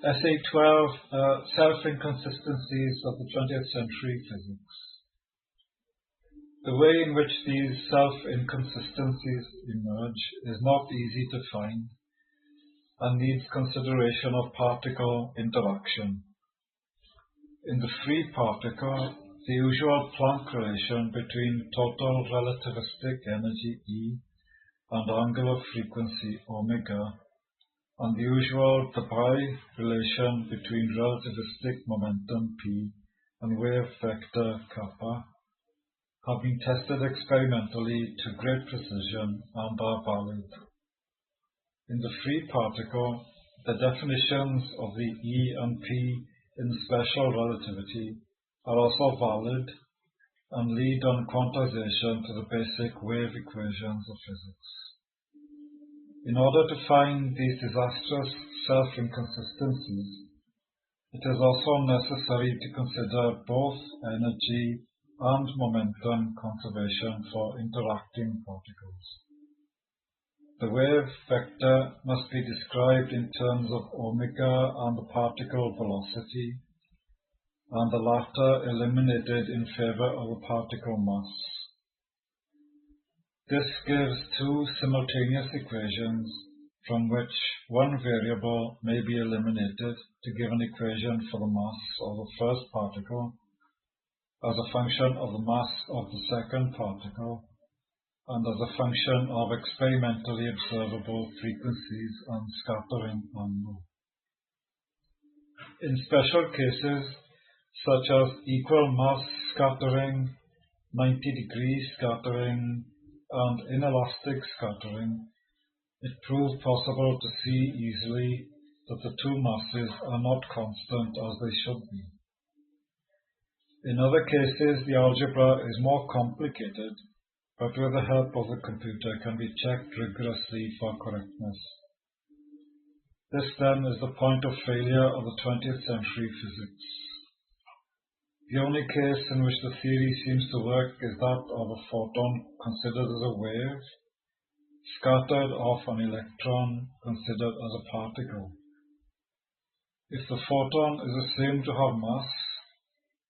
Essay 12, Self-Inconsistencies of the 20th Century Physics. The way in which these self-inconsistencies emerge is not easy to find and needs consideration of particle interaction. In the free particle, the usual Planck relation between total relativistic energy E and angular frequency omega, and the usual Debye relation between relativistic momentum P and wave vector kappa, have been tested experimentally to great precision and are valid. In the free particle, the definitions of the E and P in special relativity are also valid and lead on quantization to the basic wave equations of physics. In order to find these disastrous self-inconsistencies, it is also necessary to consider both energy and momentum conservation for interacting particles. The wave vector must be described in terms of omega and the particle velocity, and the latter eliminated in favor of the particle mass. This gives two simultaneous equations from which one variable may be eliminated to give an equation for the mass of the first particle as a function of the mass of the second particle and as a function of experimentally observable frequencies and scattering angle. In special cases, such as equal mass scattering, 90-degree scattering, and inelastic scattering, it proved possible to see easily that the two masses are not constant as they should be. In other cases, the algebra is more complicated, but with the help of the computer can be checked rigorously for correctness. This then is the point of failure of the 20th century physics. The only case in which the theory seems to work is that of a photon considered as a wave, scattered off an electron considered as a particle. If the photon is assumed to have mass,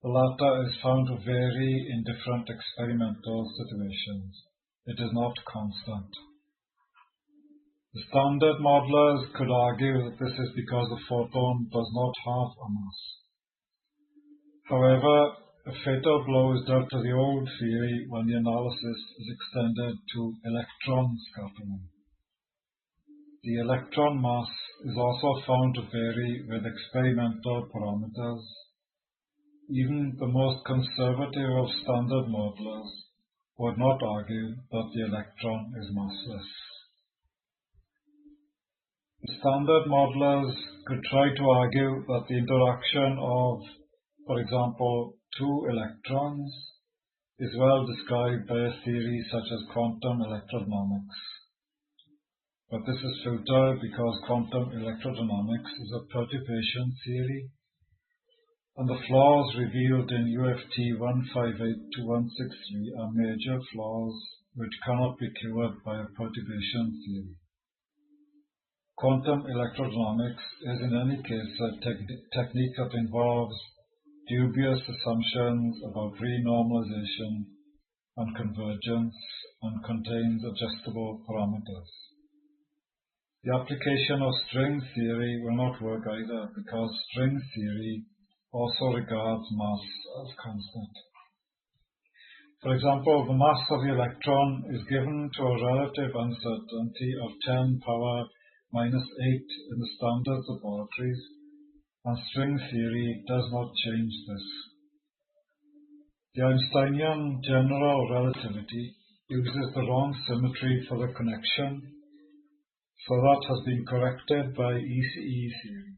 the latter is found to vary in different experimental situations. It is not constant. The standard modelers could argue that this is because the photon does not have a mass. However, a fatal blow is dealt to the old theory when the analysis is extended to electron scattering. The electron mass is also found to vary with experimental parameters. Even the most conservative of standard modelers would not argue that the electron is massless. The standard modelers could try to argue that the interaction of, for example, two electrons is well described by a theory such as quantum electrodynamics. But this is futile because quantum electrodynamics is a perturbation theory, and the flaws revealed in UFT 158-163 are major flaws which cannot be cured by a perturbation theory. Quantum electrodynamics is in any case a technique that involves dubious assumptions about renormalization and convergence and contains adjustable parameters. The application of string theory will not work either because string theory also regards mass as constant. For example, the mass of the electron is given to a relative uncertainty of 10 power minus 8 in the standard laboratories, and string theory does not change this. The Einsteinian general relativity uses the wrong symmetry for the connection, so that has been corrected by ECE theory.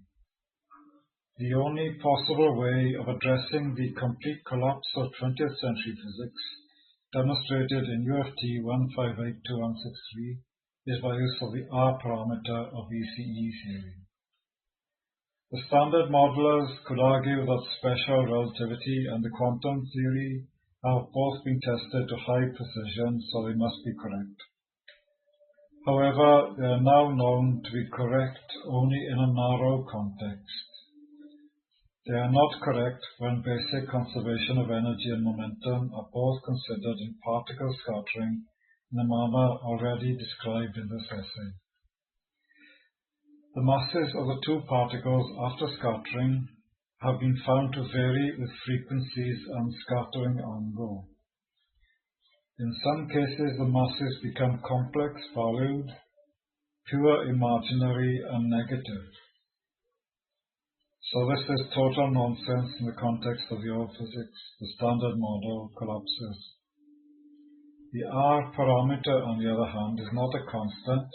The only possible way of addressing the complete collapse of 20th century physics, demonstrated in UFT 158-163, is by use of the R parameter of ECE theory. The standard modelers could argue that special relativity and the quantum theory have both been tested to high precision, so they must be correct. However, they are now known to be correct only in a narrow context. They are not correct when basic conservation of energy and momentum are both considered in particle scattering in the manner already described in this essay. The masses of the two particles after scattering have been found to vary with frequencies and scattering angle. In some cases, the masses become complex valued, pure imaginary, and negative. So this is total nonsense in the context of your physics. The Standard Model collapses. The R parameter, on the other hand, is not a constant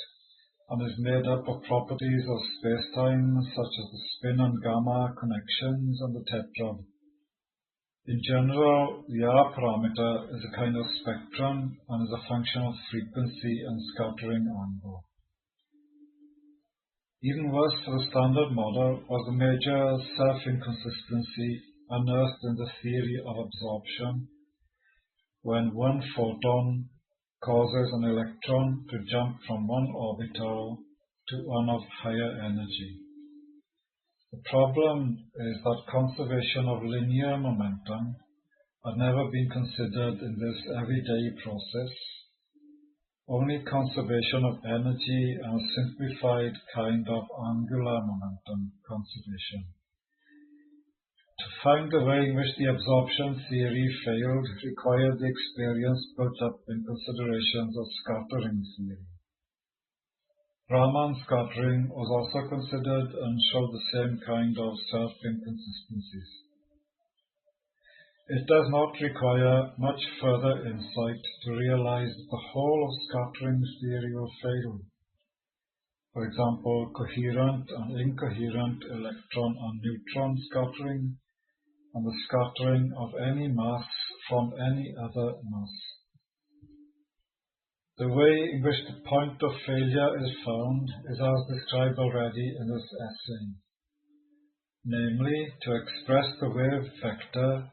and is made up of properties of spacetime such as the spin and gamma connections and the tetrad. In general, the R parameter is a kind of spectrum and is a function of frequency and scattering angle. Even worse for the Standard Model was the major self-inconsistency unearthed in the theory of absorption, when one photon causes an electron to jump from one orbital to one of higher energy. The problem is that conservation of linear momentum had never been considered in this everyday process, only conservation of energy and a simplified kind of angular momentum conservation. To find the way in which the absorption theory failed required the experience built up in considerations of scattering theory. Raman scattering was also considered and showed the same kind of self-inconsistencies. It does not require much further insight to realize that the whole of scattering theory will fail. For example, coherent and incoherent electron and neutron scattering, and the scattering of any mass from any other mass. The way in which the point of failure is found is as described already in this essay, namely to express the wave vector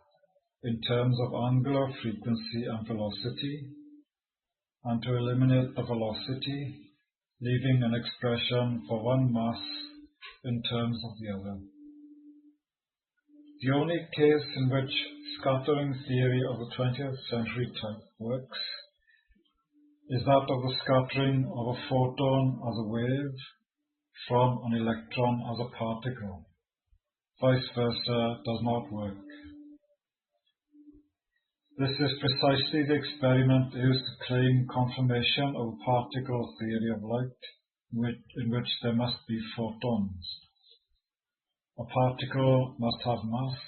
in terms of angular frequency and velocity, and to eliminate the velocity, leaving an expression for one mass in terms of the other. The only case in which scattering theory of the 20th century type works is that of the scattering of a photon as a wave from an electron as a particle. Vice versa does not work. This is precisely the experiment used to claim confirmation of the particle theory of light, in which there must be photons. A particle must have mass,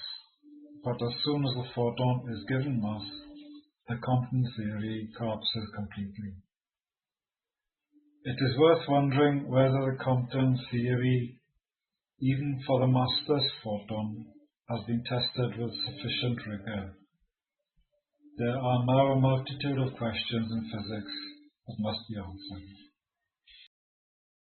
but as soon as the photon is given mass, the Compton theory collapses completely. It is worth wondering whether the Compton theory, even for the massless photon, has been tested with sufficient rigor. There are now a multitude of questions in physics that must be answered.